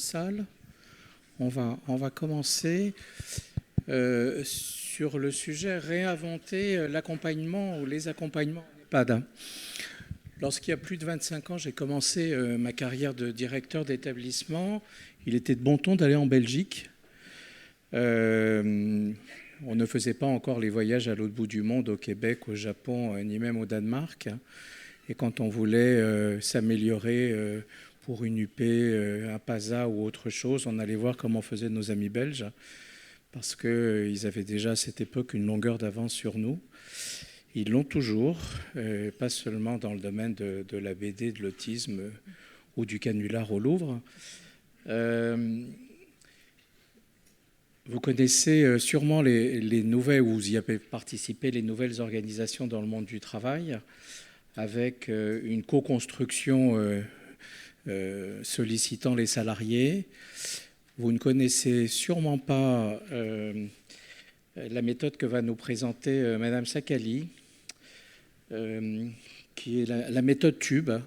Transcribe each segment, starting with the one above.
salle. On va commencer sur le sujet réinventer l'accompagnement ou les accompagnements en EHPAD. Lorsqu'il y a plus de 25 ans, j'ai commencé ma carrière de directeur d'établissement. Il était de bon ton d'aller en Belgique. On ne faisait pas encore les voyages à l'autre bout du monde, au Québec, au Japon, ni même au Danemark. Et quand on voulait s'améliorer pour une UP, un PASA ou autre chose, on allait voir comment faisaient nos amis belges, parce qu'ils avaient déjà à cette époque une longueur d'avance sur nous. Ils l'ont toujours, pas seulement dans le domaine de la BD, de l'autisme ou du canular au Louvre. Vous connaissez sûrement les nouvelles, ou vous y avez participé, les nouvelles organisations dans le monde du travail, avec une co-construction sollicitant les salariés. Vous ne connaissez sûrement pas la méthode que va nous présenter Madame Sakali, qui est la méthode TUBE,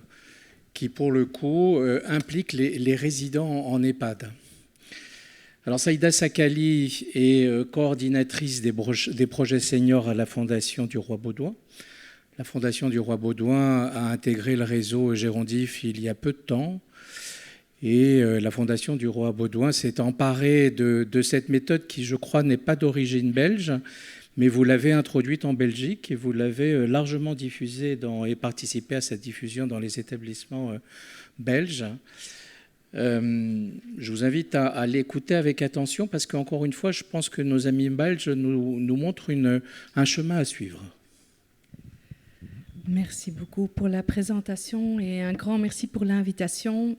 qui pour le coup implique les résidents en EHPAD. Alors Saïda Sakali est coordinatrice des projets seniors à la Fondation du Roi Baudouin. La Fondation du Roi Baudouin a intégré le réseau Gérondif il y a peu de temps. Et la Fondation du Roi Baudouin s'est emparée de cette méthode qui, je crois, n'est pas d'origine belge, mais vous l'avez introduite en Belgique et vous l'avez largement diffusée et participé à sa diffusion dans les établissements belges. Je vous invite à l'écouter avec attention parce qu'encore une fois, je pense que nos amis belges nous montrent un chemin à suivre. Merci beaucoup pour la présentation et un grand merci pour l'invitation.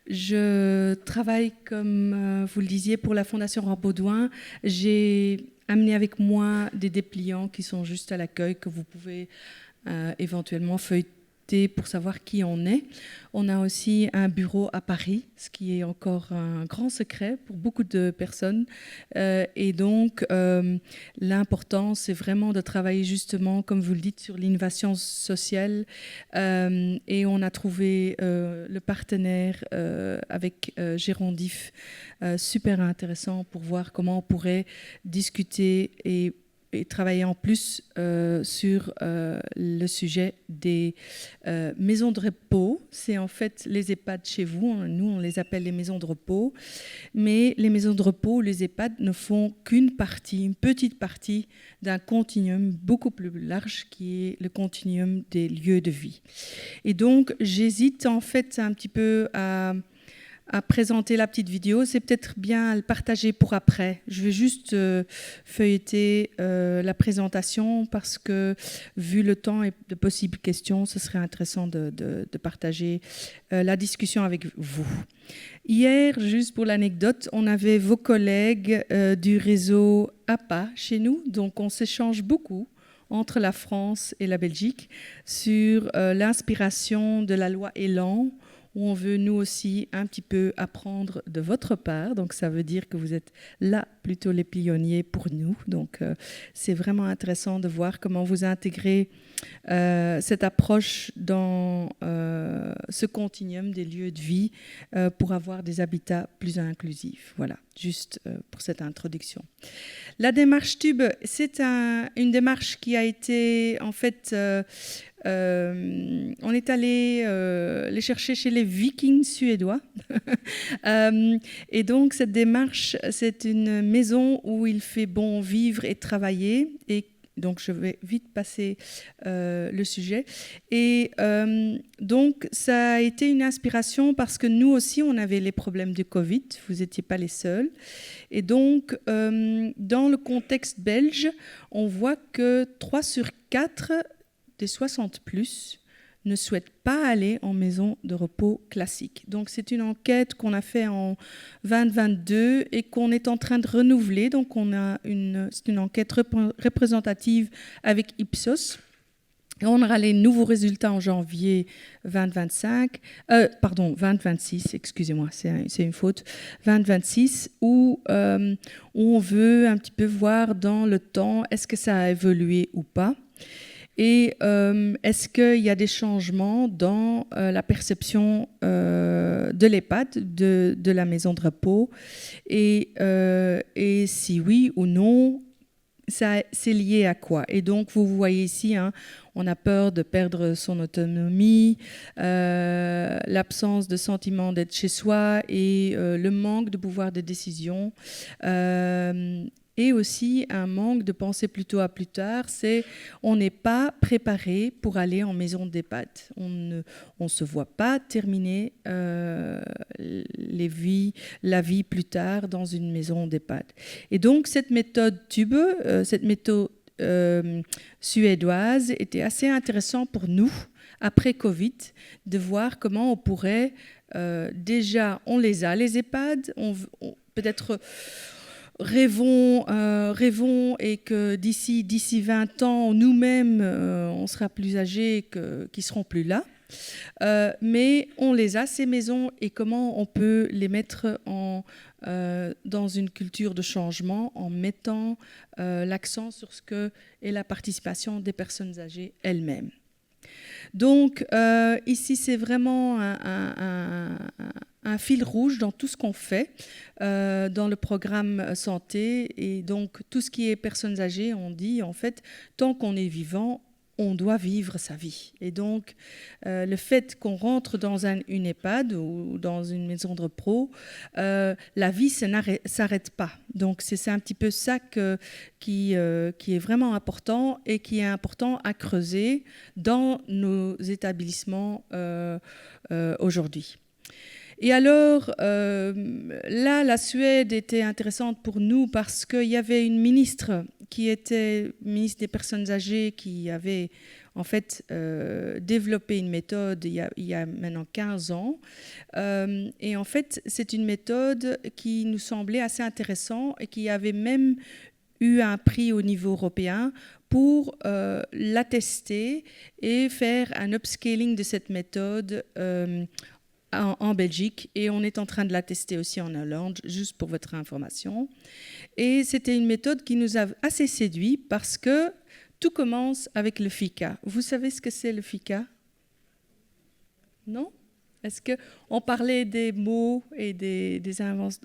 Je travaille, comme vous le disiez, pour la Fondation Roi Baudouin. J'ai amené avec moi des dépliants qui sont juste à l'accueil, que vous pouvez éventuellement feuilleter pour savoir qui on est. On a aussi un bureau à Paris, ce qui est encore un grand secret pour beaucoup de personnes. Et donc, l'important, c'est vraiment de travailler justement, comme vous le dites, sur l'innovation sociale. Et on a trouvé le partenaire avec Gérondif super intéressant pour voir comment on pourrait discuter et travailler en plus sur le sujet des maisons de repos. C'est en fait les EHPAD chez vous. Nous, on les appelle les maisons de repos. Mais les maisons de repos, les EHPAD, ne font qu'une partie, une petite partie d'un continuum beaucoup plus large qui est le continuum des lieux de vie. Et donc, j'hésite en fait un petit peu à présenter la petite vidéo. C'est peut-être bien à le partager pour après. Je vais juste feuilleter la présentation parce que, vu le temps et de possibles questions, ce serait intéressant de partager la discussion avec vous. Hier, juste pour l'anecdote, on avait vos collègues du réseau APA chez nous, donc on s'échange beaucoup entre la France et la Belgique sur l'inspiration de la loi Elan, où on veut nous aussi un petit peu apprendre de votre part. Donc ça veut dire que vous êtes là plutôt les pionniers pour nous. Donc c'est vraiment intéressant de voir comment vous intégrez cette approche dans ce continuum des lieux de vie pour avoir des habitats plus inclusifs. Voilà, juste pour cette introduction. La démarche TUBE, c'est une démarche qui a été en fait... on est allé les chercher chez les Vikings suédois. Et donc, cette démarche, c'est une maison où il fait bon vivre et travailler. Et donc, je vais vite passer le sujet. Et donc, ça a été une inspiration parce que nous aussi, on avait les problèmes de Covid. Vous n'étiez pas les seuls. Et donc, dans le contexte belge, on voit que 3 sur 4 des 60+, ne souhaitent pas aller en maison de repos classique. Donc, c'est une enquête qu'on a faite en 2022 et qu'on est en train de renouveler. Donc, c'est une enquête représentative avec Ipsos. Et on aura les nouveaux résultats en janvier 2026, excusez-moi, c'est une faute, 2026, où on veut un petit peu voir dans le temps, est-ce que ça a évolué ou pas. Et est-ce qu'il y a des changements dans la perception de l'EHPAD, de la maison de repos, et si oui ou non, c'est lié à quoi? Et donc, vous voyez ici, hein, on a peur de perdre son autonomie, l'absence de sentiment d'être chez soi et le manque de pouvoir de décision. Et aussi un manque de penser plutôt à plus tard, c'est on n'est pas préparé pour aller en maison d'EHPAD. On ne se voit pas terminer la vie plus tard dans une maison d'EHPAD. Et donc cette méthode TUBE, cette méthode suédoise était assez intéressante pour nous, après Covid, de voir comment on pourrait, déjà on les a les EHPAD, peut-être... Rêvons et que d'ici 20 ans, nous-mêmes, on sera plus âgés qu'ils ne seront plus là. Mais on les a, ces maisons, et comment on peut les mettre dans une culture de changement en mettant l'accent sur ce que est la participation des personnes âgées elles-mêmes. Donc ici, c'est vraiment un fil rouge dans tout ce qu'on fait dans le programme santé. Et donc, tout ce qui est personnes âgées, on dit, en fait, tant qu'on est vivant, on doit vivre sa vie. Et donc, le fait qu'on rentre dans une EHPAD ou dans une maison de repos, la vie s'arrête pas. Donc, c'est un petit peu ça qui est vraiment important et qui est important à creuser dans nos établissements aujourd'hui. Et alors, là, la Suède était intéressante pour nous parce qu'il y avait une ministre qui était ministre des personnes âgées qui avait en fait développé une méthode il y a maintenant 15 ans. Et en fait, c'est une méthode qui nous semblait assez intéressante et qui avait même eu un prix au niveau européen pour la tester et faire un upscaling de cette méthode en Belgique, et on est en train de la tester aussi en Hollande, juste pour votre information. Et c'était une méthode qui nous a assez séduit parce que tout commence avec le FICA. Vous savez ce que c'est le FICA? Non? Est-ce qu'on parlait des mots et des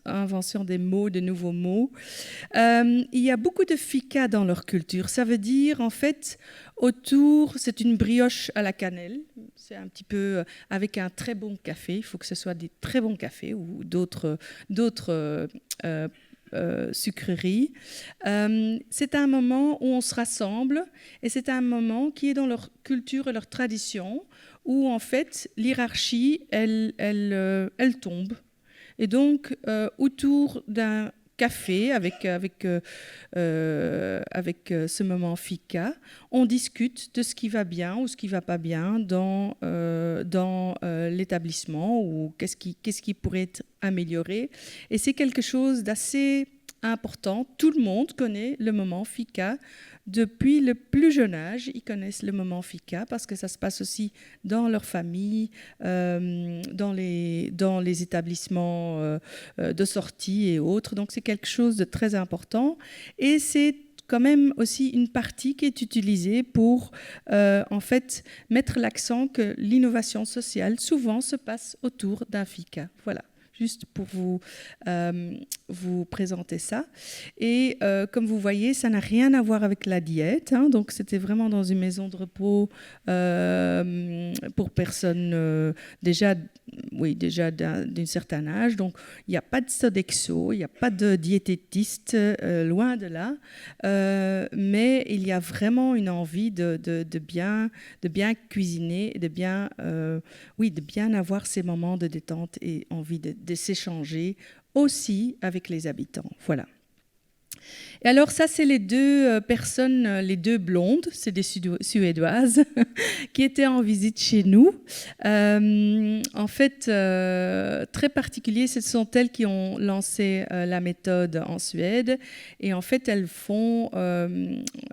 inventions des mots, de nouveaux mots? Il y a beaucoup de fika dans leur culture. Ça veut dire, en fait, autour, c'est une brioche à la cannelle. C'est un petit peu avec un très bon café. Il faut que ce soit des très bons cafés ou d'autres sucreries. C'est un moment où on se rassemble et c'est un moment qui est dans leur culture et leur tradition, où en fait l'hiérarchie, elle tombe. Et donc, autour d'un café avec ce moment fika, on discute de ce qui va bien ou ce qui ne va pas bien dans l'établissement ou qu'est-ce qui pourrait être amélioré. Et c'est quelque chose d'assez important. Tout le monde connaît le moment fika. Depuis le plus jeune âge, ils connaissent le moment fika parce que ça se passe aussi dans leur famille, dans les établissements de sortie et autres. Donc c'est quelque chose de très important et c'est quand même aussi une partie qui est utilisée pour en fait mettre l'accent que l'innovation sociale souvent se passe autour d'un fika. Voilà. Juste pour vous présenter ça. Et comme vous voyez, ça n'a rien à voir avec la diète. Hein, donc, c'était vraiment dans une maison de repos pour personnes déjà d'un certain âge. Donc, il n'y a pas de Sodexo, il n'y a pas de diététiste, loin de là. Mais il y a vraiment une envie de bien cuisiner, de bien avoir ces moments de détente et envie de s'échanger aussi avec les habitants. Voilà. Et alors ça, c'est les deux personnes, les deux blondes, c'est des Suédoises, qui étaient en visite chez nous. En fait, très particulier, ce sont elles qui ont lancé la méthode en Suède. Et en fait, elles font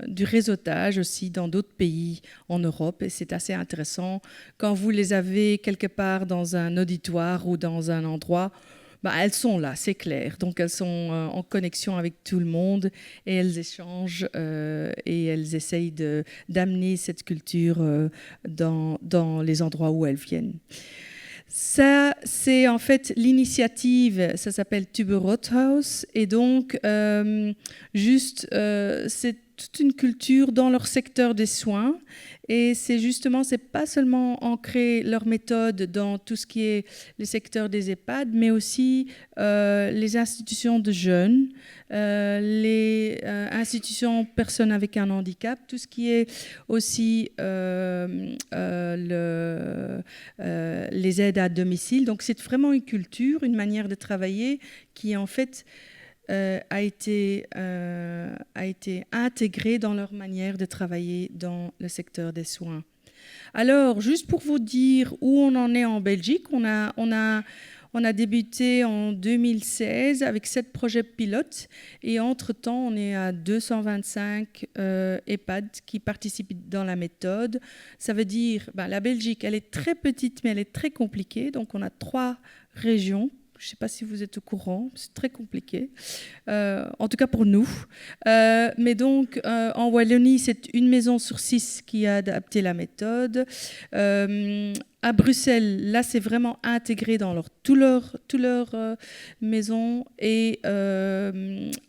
du réseautage aussi dans d'autres pays en Europe. Et c'est assez intéressant quand vous les avez quelque part dans un auditoire ou dans un endroit. elles sont là, c'est clair. Donc elles sont en connexion avec tout le monde et elles échangent et elles essayent d'amener cette culture dans les endroits où elles viennent. Ça, c'est en fait l'initiative, ça s'appelle Tuberothaus, et donc c'est toute une culture dans leur secteur des soins, et c'est pas seulement ancrer leur méthode dans tout ce qui est le secteur des EHPAD, mais aussi les institutions de jeunes, les institutions personnes avec un handicap, tout ce qui est aussi les aides à domicile. Donc c'est vraiment une culture, une manière de travailler qui en fait a été intégrée dans leur manière de travailler dans le secteur des soins. Alors, juste pour vous dire où on en est en Belgique, on a débuté en 2016 avec 7 projets pilotes et entre-temps, on est à 225 EHPAD qui participent dans la méthode. Ça veut dire, la Belgique, elle est très petite, mais elle est très compliquée. Donc, on a 3 régions. Je ne sais pas si vous êtes au courant, c'est très compliqué, en tout cas pour nous. Mais donc, en Wallonie, c'est une maison sur 6 qui a adapté la méthode. À Bruxelles, là, c'est vraiment intégré dans toutes leurs maisons. Et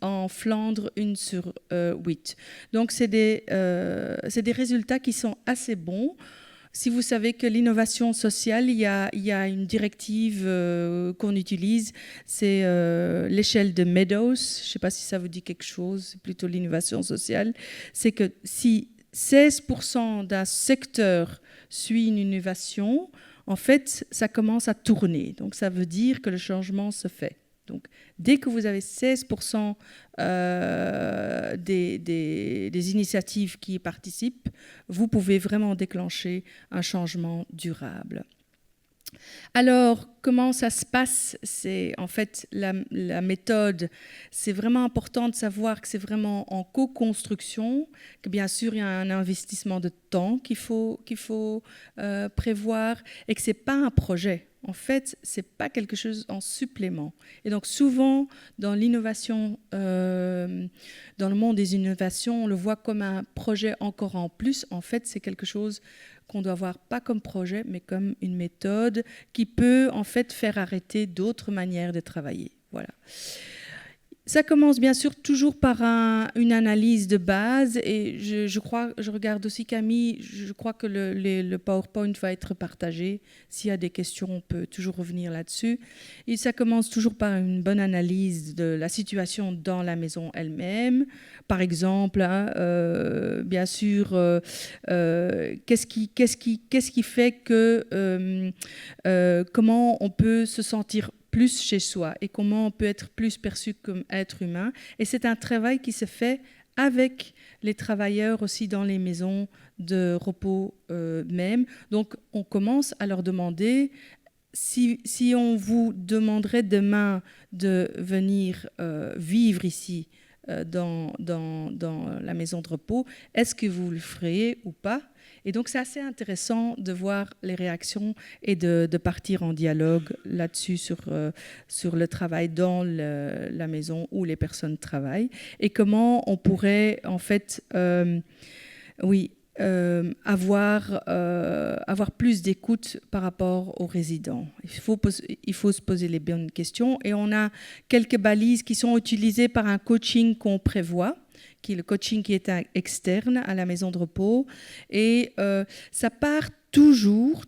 en Flandre, 1 sur 8. Donc, c'est des résultats qui sont assez bons. Si vous savez que l'innovation sociale, il y a une directive qu'on utilise, c'est l'échelle de Meadows. Je ne sais pas si ça vous dit quelque chose, c'est plutôt l'innovation sociale. C'est que si 16% d'un secteur suit une innovation, en fait, ça commence à tourner. Donc, ça veut dire que le changement se fait. Donc, dès que vous avez 16% des initiatives qui y participent, vous pouvez vraiment déclencher un changement durable. Alors, comment ça se passe? C'est en fait la méthode. C'est vraiment important de savoir que c'est vraiment en co-construction, que bien sûr il y a un investissement de temps qu'il faut prévoir et que c'est pas un projet. En fait, c'est pas quelque chose en supplément. Et donc souvent dans l'innovation, dans le monde des innovations, on le voit comme un projet encore en plus. En fait, c'est quelque chose qu'on doit voir pas comme projet, mais comme une méthode qui peut en fait faire arrêter d'autres manières de travailler. Voilà. Ça commence bien sûr toujours par une analyse de base et je regarde aussi Camille, je crois que le PowerPoint va être partagé. S'il y a des questions, on peut toujours revenir là-dessus. Et ça commence toujours par une bonne analyse de la situation dans la maison elle-même. Par exemple, bien sûr, qu'est-ce qui fait que comment on peut se sentir plus chez soi et comment on peut être plus perçu comme être humain. Et c'est un travail qui se fait avec les travailleurs aussi dans les maisons de repos même. Donc, on commence à leur demander, si on vous demanderait demain de venir vivre ici dans la maison de repos, est-ce que vous le feriez ou pas ? Et donc, c'est assez intéressant de voir les réactions et de partir en dialogue là-dessus sur le travail dans la maison où les personnes travaillent et comment on pourrait, en fait, avoir plus d'écoute par rapport aux résidents. Il faut se poser les bonnes questions et on a quelques balises qui sont utilisées par un coaching qu'on prévoit, qui est le coaching qui est externe à la maison de repos. Et ça part toujours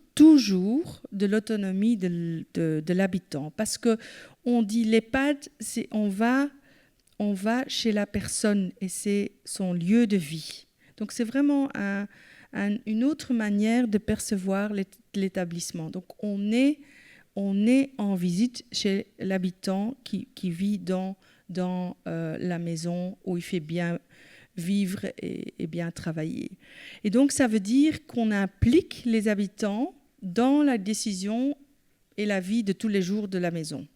de l'autonomie de l'habitant. Parce qu'on dit l'EHPAD, on va chez la personne et c'est son lieu de vie. Donc c'est vraiment une autre manière de percevoir l'établissement. Donc on est en visite chez l'habitant qui vit dans la maison où il fait bien vivre et bien travailler. Et donc, ça veut dire qu'on implique les habitants dans la décision et la vie de tous les jours de la maison.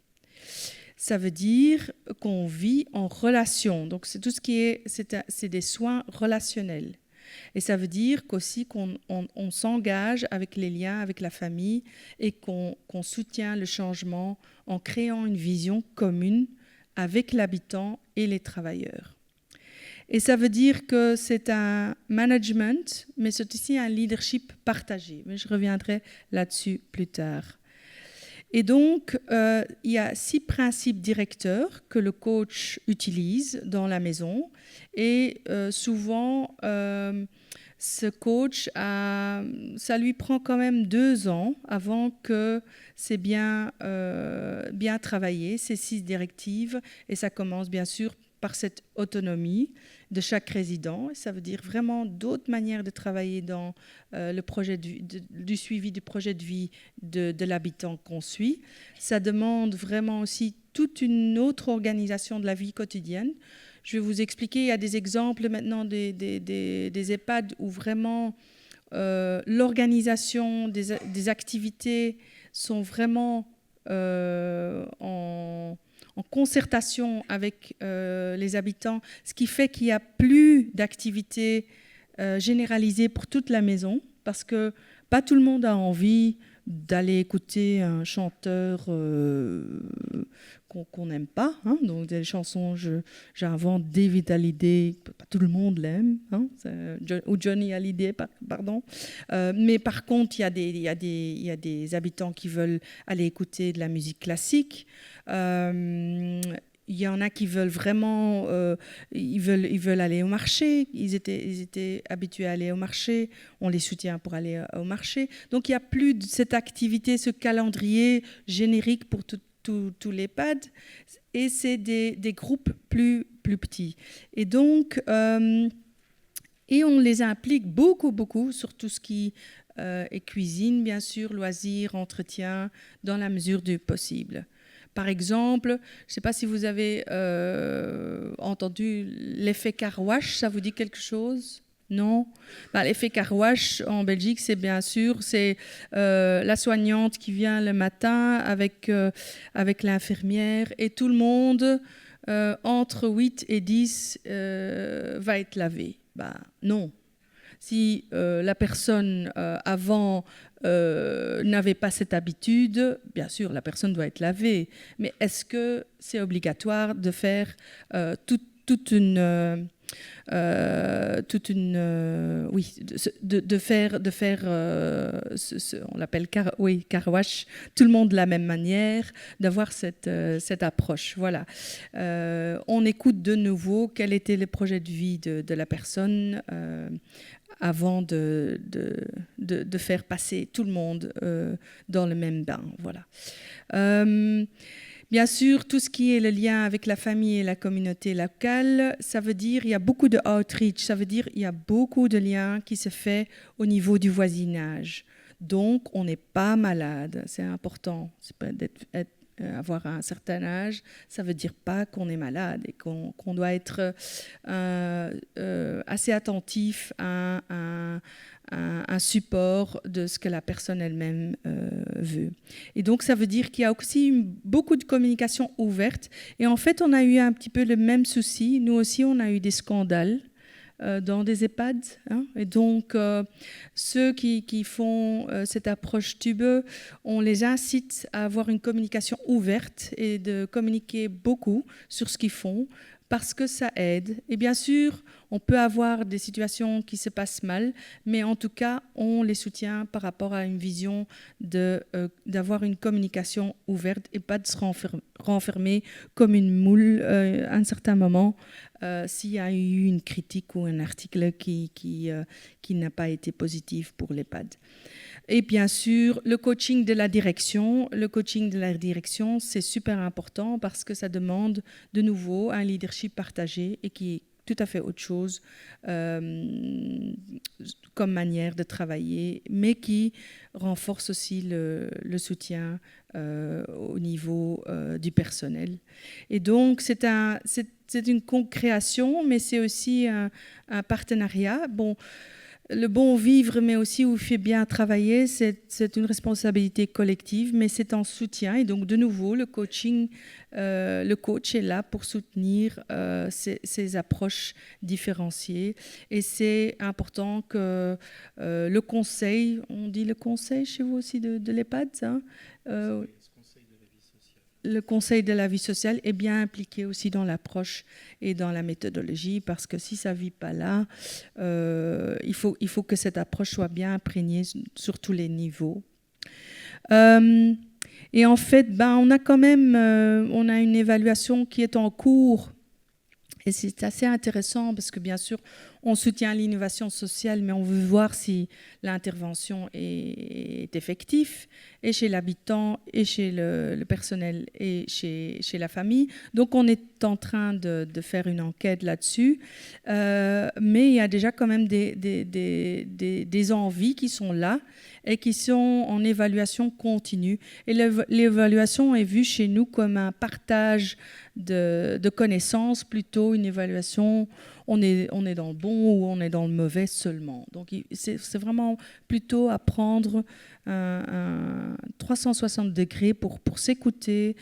Ça veut dire qu'on vit en relation. Donc, c'est tout ce qui c'est des soins relationnels. Et ça veut dire qu'aussi qu'on s'engage avec les liens, avec la famille et qu'on soutient le changement en créant une vision commune avec l'habitant et les travailleurs. Et ça veut dire que c'est un management, mais c'est aussi un leadership partagé. Mais je reviendrai là-dessus plus tard. Et donc, il y a 6 principes directeurs que le coach utilise dans la maison. Et souvent, ce coach, ça lui prend quand même 2 ans avant que c'est bien travaillé, ces 6 directives. Et ça commence bien sûr par cette autonomie de chaque résident. Et ça veut dire vraiment d'autres manières de travailler dans le projet du suivi du projet de vie de l'habitant qu'on suit. Ça demande vraiment aussi toute une autre organisation de la vie quotidienne. Je vais vous expliquer, il y a des exemples maintenant des EHPAD où vraiment l'organisation des activités sont vraiment en concertation avec les habitants, ce qui fait qu'il n'y a plus d'activités généralisées pour toute la maison, parce que pas tout le monde a envie d'aller écouter un chanteur qu'on n'aime pas. Hein. Donc des chansons, j'invente David Hallyday, pas tout le monde l'aime, hein, ou Johnny Hallyday, pardon. Mais par contre, il y a des habitants qui veulent aller écouter de la musique classique. Il y en a qui veulent vraiment, ils veulent aller au marché. Ils étaient habitués à aller au marché. On les soutient pour aller au marché. Donc il n'y a plus de cette activité, ce calendrier générique pour tous les EHPAD. Et c'est des groupes plus petits. Et donc, et on les implique beaucoup sur tout ce qui est cuisine, bien sûr, loisirs, entretien, dans la mesure du possible. Par exemple, je ne sais pas si vous avez entendu l'effet car wash, ça vous dit quelque chose ? Non ? L'effet car wash en Belgique, c'est bien sûr la soignante qui vient le matin avec l'infirmière et tout le monde, entre 8 et 10, va être lavé. Non. Si la personne avant n'avait pas cette habitude, bien sûr, la personne doit être lavée. Mais est-ce que c'est obligatoire de faire on l'appelle car wash, tout le monde de la même manière, d'avoir cette approche. Voilà. On écoute de nouveau quel était le projet de vie de la personne avant de faire passer tout le monde dans le même bain. Voilà. Bien sûr, tout ce qui est le lien avec la famille et la communauté locale, ça veut dire qu'il y a beaucoup de outreach, ça veut dire qu'il y a beaucoup de liens qui se fait au niveau du voisinage. Donc, on n'est pas malade, c'est important. C'est pas avoir un certain âge, ça ne veut dire pas qu'on est malade et qu'on doit être assez attentif à un support de ce que la personne elle-même veut. Et donc, ça veut dire qu'il y a aussi beaucoup de communication ouverte. Et en fait, on a eu un petit peu le même souci. Nous aussi, on a eu des scandales dans des EHPAD. Hein. Et donc, ceux qui font cette approche tube, on les incite à avoir une communication ouverte et de communiquer beaucoup sur ce qu'ils font, parce que ça aide. Et bien sûr, on peut avoir des situations qui se passent mal, mais en tout cas, on les soutient par rapport à une vision d'avoir une communication ouverte et pas de se renfermer comme une moule à un certain moment s'il y a eu une critique ou un article qui n'a pas été positif pour l'EHPAD. Et bien sûr, le coaching de la direction. Le coaching de la direction, c'est super important parce que ça demande de nouveau un leadership partagé et qui est tout à fait autre chose comme manière de travailler, mais qui renforce aussi le soutien au niveau du personnel. Et donc, c'est une co-création, mais c'est aussi un partenariat. Bon, le bon vivre, mais aussi où il fait bien travailler, c'est une responsabilité collective, mais c'est en soutien. Et donc, de nouveau, le coach est là pour soutenir ces approches différenciées. Et c'est important que le conseil, on dit le conseil chez vous aussi de l'EHPAD, ça, le conseil de la vie sociale est bien impliqué aussi dans l'approche et dans la méthodologie, parce que si ça ne vit pas là, il faut que cette approche soit bien imprégnée sur tous les niveaux. Et en fait, on a quand même on a une évaluation qui est en cours. Et c'est assez intéressant parce que, bien sûr, on soutient l'innovation sociale, mais on veut voir si l'intervention est effective, et chez l'habitant, et chez le personnel, et chez la famille. Donc, on est en train de faire une enquête là-dessus. Mais il y a déjà quand même des envies qui sont là et qui sont en évaluation continue. Et l'évaluation est vue chez nous comme un partage de connaissances, plutôt une évaluation, on est dans le bon ou on est dans le mauvais seulement. Donc c'est vraiment plutôt apprendre un 360 degrés pour s'écouter,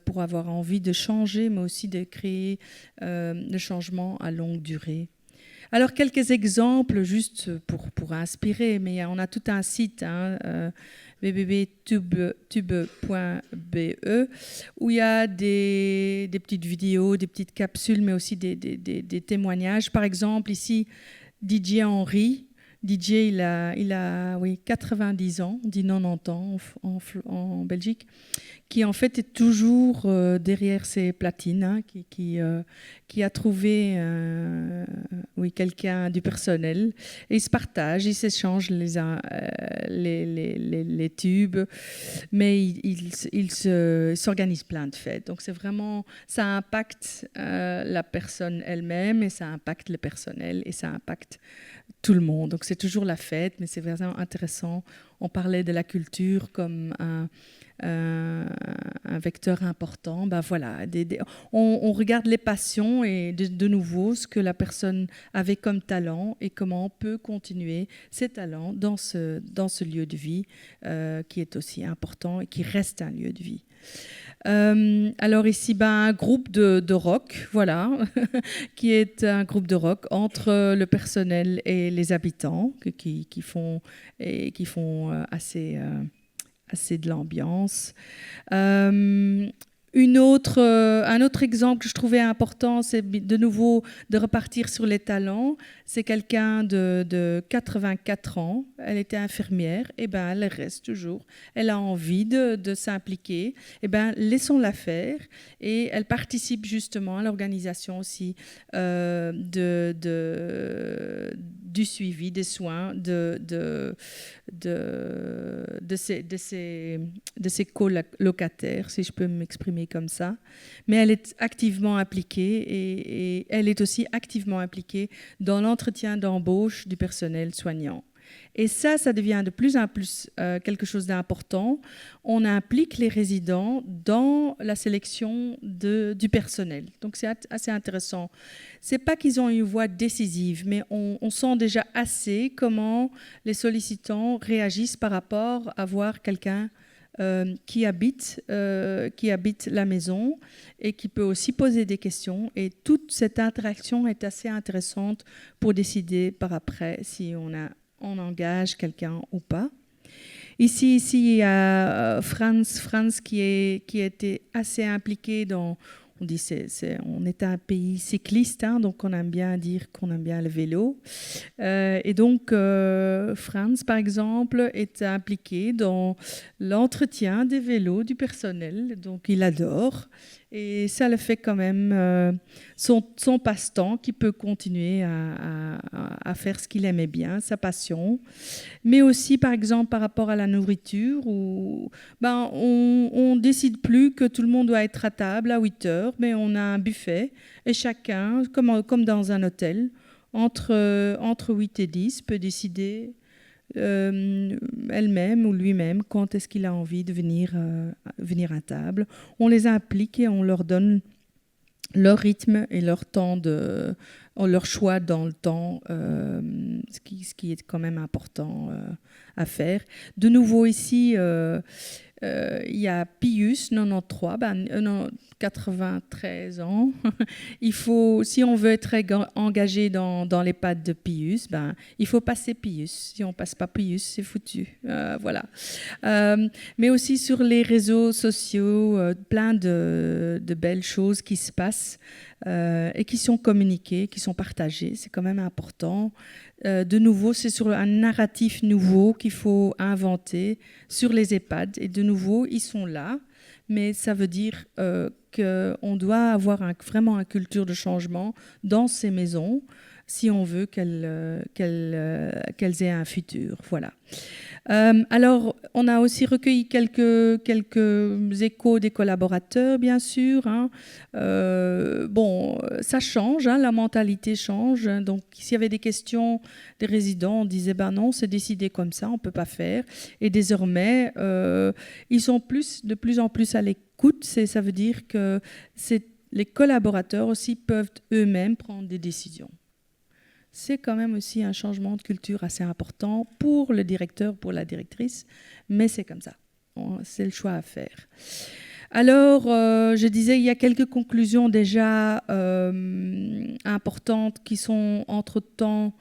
pour avoir envie de changer, mais aussi de créer le changement à longue durée. Alors, quelques exemples, juste pour inspirer, mais on a tout un site, www.tube.be, où il y a des petites vidéos, des petites capsules, mais aussi des témoignages. Par exemple, ici, DJ Henry. DJ, il a 90 ans, on dit 90 ans en Belgique, qui en fait est toujours derrière ses platines, qui a trouvé quelqu'un du personnel. Et ils se partagent, ils s'échangent les tubes, mais ils s'organisent plein de fêtes. Donc c'est vraiment, ça impacte la personne elle-même, et ça impacte le personnel, et ça impacte tout le monde. Donc c'est toujours la fête, mais c'est vraiment intéressant. On parlait de la culture comme un vecteur important. Voilà, on regarde les passions et de nouveau ce que la personne avait comme talent et comment on peut continuer ses talents dans ce lieu de vie qui est aussi important et qui reste un lieu de vie. Alors ici, un groupe de rock, voilà, qui est un groupe de rock entre le personnel et les habitants qui font assez de l'ambiance. Un autre exemple que je trouvais important, c'est de nouveau de repartir sur les talents. C'est quelqu'un de 84 ans. Elle était infirmière. Elle reste toujours. Elle a envie de s'impliquer. Laissons-la faire. Et elle participe justement à l'organisation aussi du suivi des soins de ses colocataires, si je peux m'exprimer comme ça. Mais elle est activement impliquée et elle est aussi activement impliquée dans l'entretien d'embauche du personnel soignant. Et ça devient de plus en plus quelque chose d'important. On implique les résidents dans la sélection du personnel. Donc c'est assez intéressant. C'est pas qu'ils ont une voix décisive, mais on sent déjà assez comment les sollicitants réagissent par rapport à voir quelqu'un qui habite la maison et qui peut aussi poser des questions. Et toute cette interaction est assez intéressante pour décider par après si on engage quelqu'un ou pas. Ici, il y a Franz qui a été assez impliqué dans... On dit on est un pays cycliste, donc on aime bien dire qu'on aime bien le vélo. Et donc, Franz, par exemple, est impliqué dans l'entretien des vélos du personnel. Donc, il adore. Et ça le fait quand même son passe-temps, qui peut continuer à faire ce qu'il aimait bien, sa passion. Mais aussi, par exemple, par rapport à la nourriture, où on ne décide plus que tout le monde doit être à table à 8 heures, mais on a un buffet et chacun, comme dans un hôtel, entre 8 et 10, peut décider elle-même ou lui-même quand est-ce qu'il a envie de venir à table. On les implique et on leur donne leur rythme et leur temps leur choix dans le temps ce qui est quand même important à faire. De nouveau ici, il y a Pius, 93, 93 ans. Il faut, si on veut être engagé dans les pattes de Pius, il faut passer Pius. Si on ne passe pas Pius, c'est foutu. Voilà. Mais aussi sur les réseaux sociaux, plein de belles choses qui se passent et qui sont communiquées, qui sont partagées. C'est quand même important. De nouveau, c'est sur un narratif nouveau qu'il faut inventer sur les EHPAD. Et de nouveau, ils sont là, mais ça veut dire qu'on doit avoir vraiment une culture de changement dans ces maisons si on veut qu'elles aient un futur. Voilà. Alors, on a aussi recueilli quelques échos des collaborateurs, bien sûr. Hein. Bon, ça change, hein, la mentalité change. Donc, s'il y avait des questions des résidents, on disait, non, c'est décidé comme ça, on ne peut pas faire. Et désormais, ils sont de plus en plus à l'écoute. Ça veut dire que les collaborateurs aussi peuvent eux-mêmes prendre des décisions. C'est quand même aussi un changement de culture assez important pour le directeur, pour la directrice, mais c'est comme ça. C'est le choix à faire. Alors, je disais, il y a quelques conclusions déjà importantes qui sont entre-temps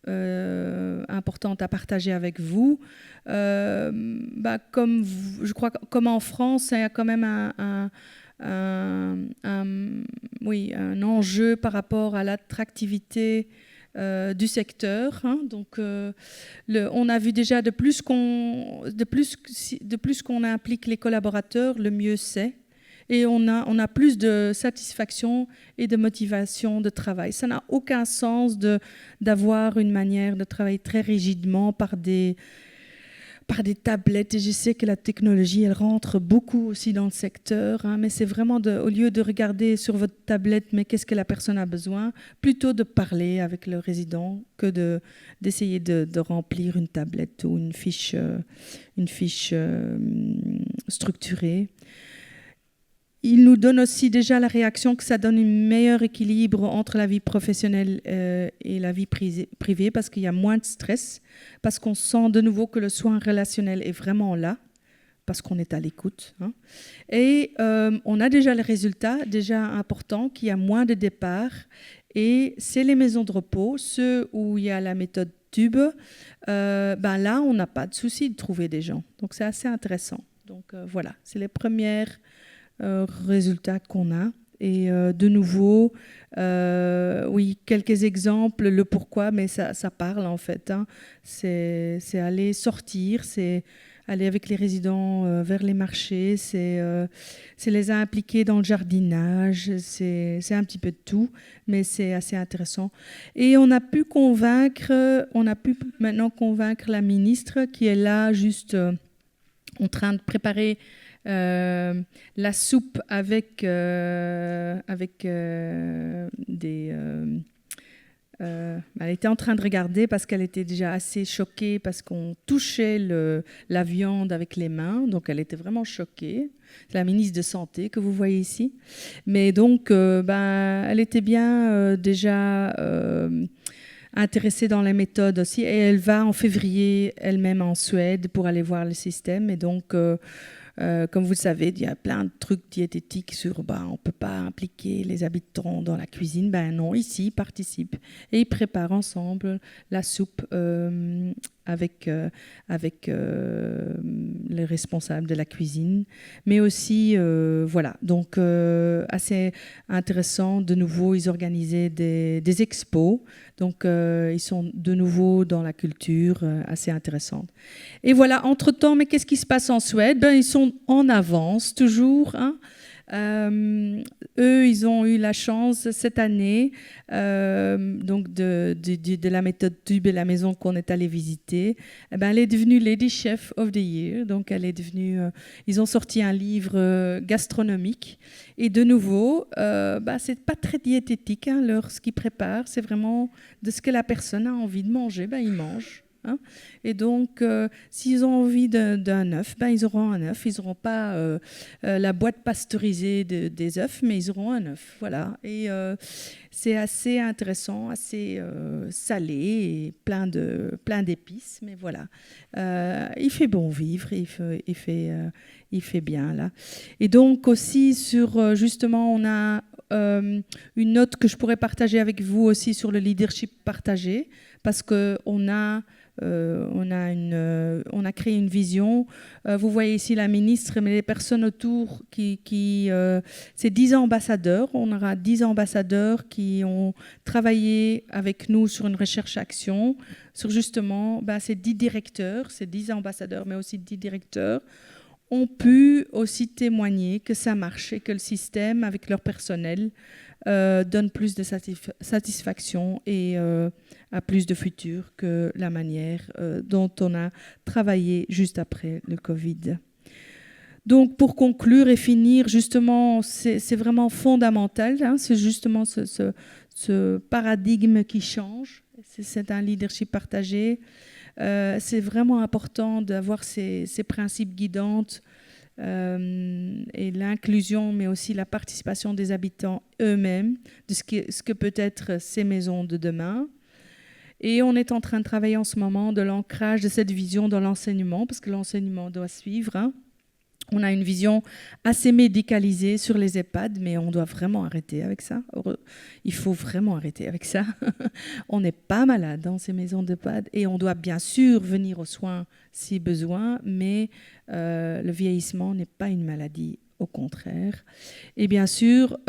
importantes à partager avec vous. Je crois que comme en France, il y a quand même un enjeu par rapport à l'attractivité du secteur. Hein. Donc, on a vu déjà de plus qu'on implique les collaborateurs, le mieux c'est. Et on a plus de satisfaction et de motivation de travail. Ça n'a aucun sens d'avoir une manière de travailler très rigidement par des tablettes. Et je sais que la technologie, elle rentre beaucoup aussi dans le secteur, hein, mais c'est vraiment, au lieu de regarder sur votre tablette, mais qu'est-ce que la personne a besoin, plutôt de parler avec le résident que d'essayer de remplir une tablette ou une fiche structurée. Il nous donne aussi déjà la réaction que ça donne un meilleur équilibre entre la vie professionnelle et la vie privée parce qu'il y a moins de stress, parce qu'on sent de nouveau que le soin relationnel est vraiment là, parce qu'on est à l'écoute. Hein. Et on a déjà les résultats, déjà importants, qu'il y a moins de départs. Et c'est les maisons de repos, ceux où il y a la méthode TUBE, là, on n'a pas de souci de trouver des gens. Donc, c'est assez intéressant. Donc, voilà, c'est les premières résultats qu'on a. Et de nouveau, oui, quelques exemples, le pourquoi, mais ça parle en fait. Hein. C'est aller sortir, c'est aller avec les résidents vers les marchés, c'est les impliquer dans le jardinage, c'est un petit peu de tout, mais c'est assez intéressant. Et on a pu maintenant convaincre la ministre qui est là juste en train de préparer la soupe avec des... elle était en train de regarder parce qu'elle était déjà assez choquée parce qu'on touchait la viande avec les mains. Donc, elle était vraiment choquée. C'est la ministre de Santé que vous voyez ici. Mais donc, elle était bien déjà intéressée dans les méthodes aussi. Et elle va en février elle-même en Suède pour aller voir le système. Et donc... comme vous le savez, il y a plein de trucs diététiques sur on ne peut pas impliquer les habitants dans la cuisine. Non, ici, ils participent. Et ils préparent ensemble la soupe avec les responsables de la cuisine. Mais aussi, voilà, donc assez intéressant. De nouveau, ils organisaient des expos. Donc, ils sont de nouveau dans la culture assez intéressante. Et voilà, entre-temps, mais qu'est-ce qui se passe en Suède ? Ils sont en avance, toujours. Hein. Eux, ils ont eu la chance cette année donc de la méthode TUBE et la maison qu'on est allé visiter. Elle est devenue Lady Chef of the Year. Donc, elle est devenue... ils ont sorti un livre gastronomique. Et de nouveau, c'est pas très diététique, hein, ce qu'ils préparent. C'est vraiment de ce que la personne a envie de manger. Ils mangent. hein. Et donc, s'ils ont envie d'un œuf, ben, ils auront un œuf. Ils n'auront pas la boîte pasteurisée des œufs, mais ils auront un œuf. Voilà. Et c'est assez intéressant, assez salé et plein d'épices. Mais voilà. Il fait bon vivre, il fait bien là. Et donc aussi justement, on a une note que je pourrais partager avec vous aussi sur le leadership partagé, parce qu'on a créé une vision. Vous voyez ici la ministre, mais les personnes autour c'est 10 ambassadeurs. On aura 10 ambassadeurs qui ont travaillé avec nous sur une recherche-action, sur justement ces 10 directeurs, ces 10 ambassadeurs, mais aussi 10 directeurs, ont pu aussi témoigner que ça marche et que le système, avec leur personnel, donne plus de satisfaction et a plus de futur que la manière dont on a travaillé juste après le Covid. Donc, pour conclure et finir, justement, c'est vraiment fondamental, hein, c'est justement ce paradigme qui change. C'est un leadership partagé. C'est vraiment important d'avoir ces principes guidants et l'inclusion, mais aussi la participation des habitants eux-mêmes, de ce que peut être ces maisons de demain. Et on est en train de travailler en ce moment de l'ancrage de cette vision dans l'enseignement, parce que l'enseignement doit suivre, hein. On a une vision assez médicalisée sur les EHPAD, mais on doit vraiment arrêter avec ça. Il faut vraiment arrêter avec ça. On n'est pas malade dans ces maisons d'EHPAD et on doit bien sûr venir aux soins si besoin, mais le vieillissement n'est pas une maladie, au contraire. Et bien sûr,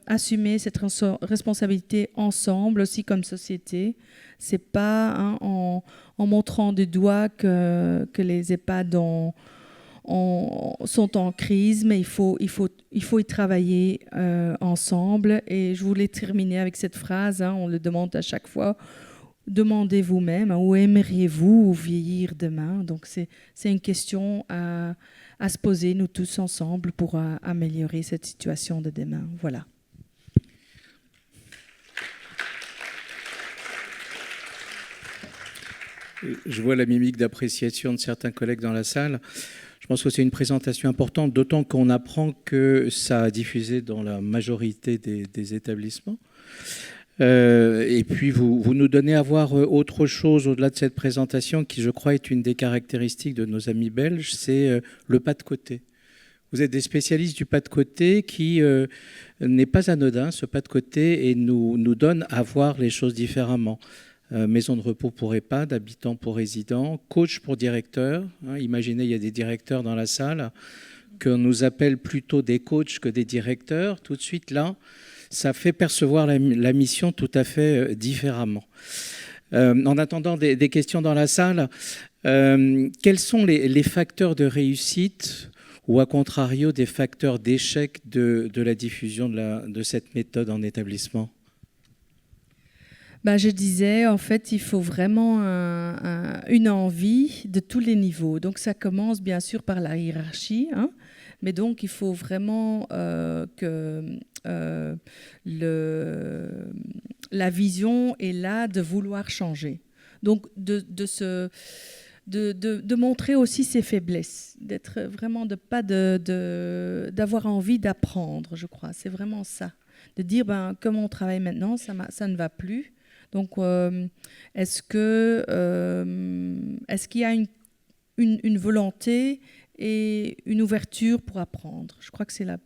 assumer cette responsabilité ensemble aussi comme société. C'est pas en montrant du doigt que les EHPAD sont en crise, mais il faut y travailler ensemble. Et je voulais terminer avec cette phrase, hein, on le demande à chaque fois, demandez vous-même, hein, où aimeriez-vous vieillir demain? Donc c'est une question à se poser, nous tous ensemble, pour améliorer cette situation de demain. Voilà. Je vois la mimique d'appréciation de certains collègues dans la salle. Je pense que c'est une présentation importante, d'autant qu'on apprend que ça a diffusé dans la majorité des établissements. Et puis, vous nous donnez à voir autre chose au-delà de cette présentation qui, je crois, est une des caractéristiques de nos amis belges, c'est le pas de côté. Vous êtes des spécialistes du pas de côté qui n'est pas anodin, ce pas de côté, et nous donne à voir les choses différemment. Maison de repos pour EHPAD, habitants pour résidents, coach pour directeur. Hein, imaginez, il y a des directeurs dans la salle, qu'on nous appelle plutôt des coachs que des directeurs. Tout de suite, là, ça fait percevoir la mission tout à fait différemment. En attendant des questions dans la salle, quels sont les facteurs de réussite ou, à contrario, des facteurs d'échec de la diffusion de cette méthode en établissement ? Je disais, en fait, il faut vraiment une envie de tous les niveaux. Donc, ça commence bien sûr par la hiérarchie, hein, mais donc il faut vraiment que la vision est là de vouloir changer. Donc, de montrer aussi ses faiblesses, d'être vraiment d'avoir envie d'apprendre, je crois. C'est vraiment ça. De dire, comme on travaille maintenant, ça ne va plus. Donc, est-ce qu'il y a une volonté et une ouverture pour apprendre? Je crois que c'est la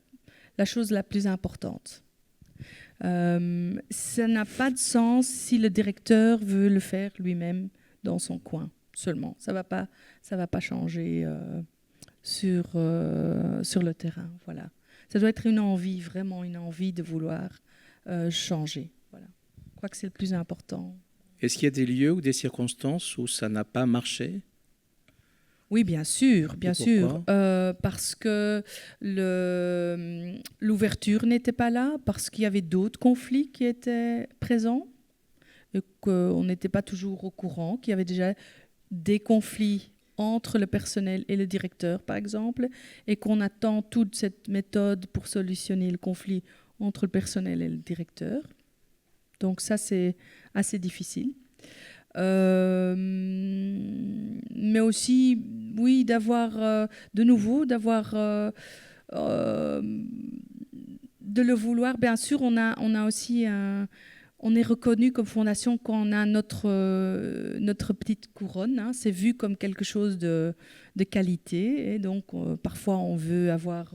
chose la plus importante. Ça n'a pas de sens si le directeur veut le faire lui-même dans son coin seulement. Ça va pas changer sur le terrain. Voilà. Ça doit être une envie, vraiment une envie de vouloir changer. Voilà. Je crois que c'est le plus important. Est-ce qu'il y a des lieux ou des circonstances où ça n'a pas marché ? Oui, bien sûr, parce que l'ouverture n'était pas là, parce qu'il y avait d'autres conflits qui étaient présents, et qu'on n'était pas toujours au courant, qu'il y avait déjà des conflits entre le personnel et le directeur, par exemple, et qu'on attend toute cette méthode pour solutionner le conflit entre le personnel et le directeur. Donc ça, c'est assez difficile. mais aussi, oui, d'avoir de nouveau, de le vouloir. Bien sûr, on a aussi on est reconnu comme fondation quand on a notre petite couronne. Hein. C'est vu comme quelque chose de qualité. Et donc, parfois, on veut avoir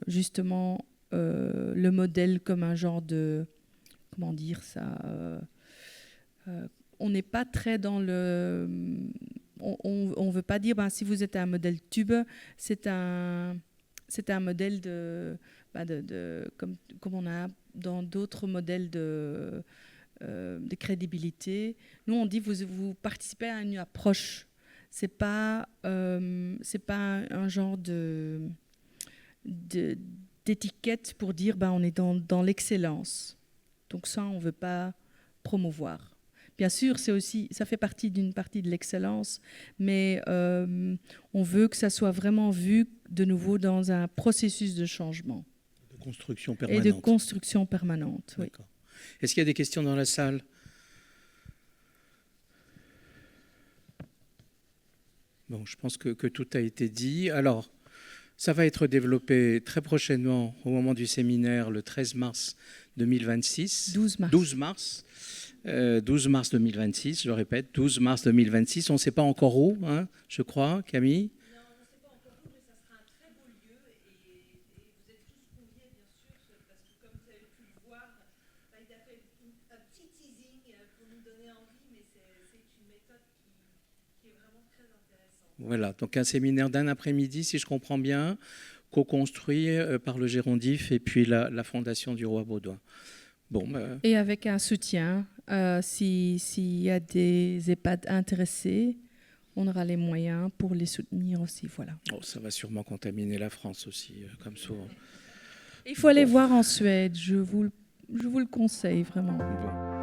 justement le modèle comme un genre de... Comment dire ça on n'est pas très dans le... On ne veut pas dire, si vous êtes un modèle tube, c'est un modèle comme on a dans d'autres modèles de crédibilité. Nous, on dit vous participez à une approche. C'est pas un genre d'étiquette pour dire on est dans l'excellence. Donc ça, on ne veut pas promouvoir. Bien sûr, ça fait partie d'une partie de l'excellence, mais on veut que ça soit vraiment vu de nouveau dans un processus de changement. De construction permanente. Et de construction permanente, oui. D'accord. Est-ce qu'il y a des questions dans la salle ? Bon, je pense que tout a été dit. Alors, ça va être développé très prochainement au moment du séminaire, le 13 mars 2026. 12 mars. 12 mars 2026, je le répète, 12 mars 2026. On ne sait pas encore où, hein, je crois, Camille ? Non, on ne sait pas encore où, mais ça sera un très beau lieu. Et vous êtes tous conviés, bien sûr, parce que comme vous avez pu le voir, il a fait un petit teasing pour nous donner envie, mais c'est une méthode qui est vraiment très intéressante. Voilà, donc un séminaire d'un après-midi, si je comprends bien, co-construit par le Gérondif et puis la Fondation du Roi Baudouin. Bon, et avec un soutien, s'il y a des EHPAD intéressés, on aura les moyens pour les soutenir aussi. Voilà. Oh, ça va sûrement contaminer la France aussi, comme souvent. Il faut aller voir en Suède, je vous le conseille vraiment. Bon.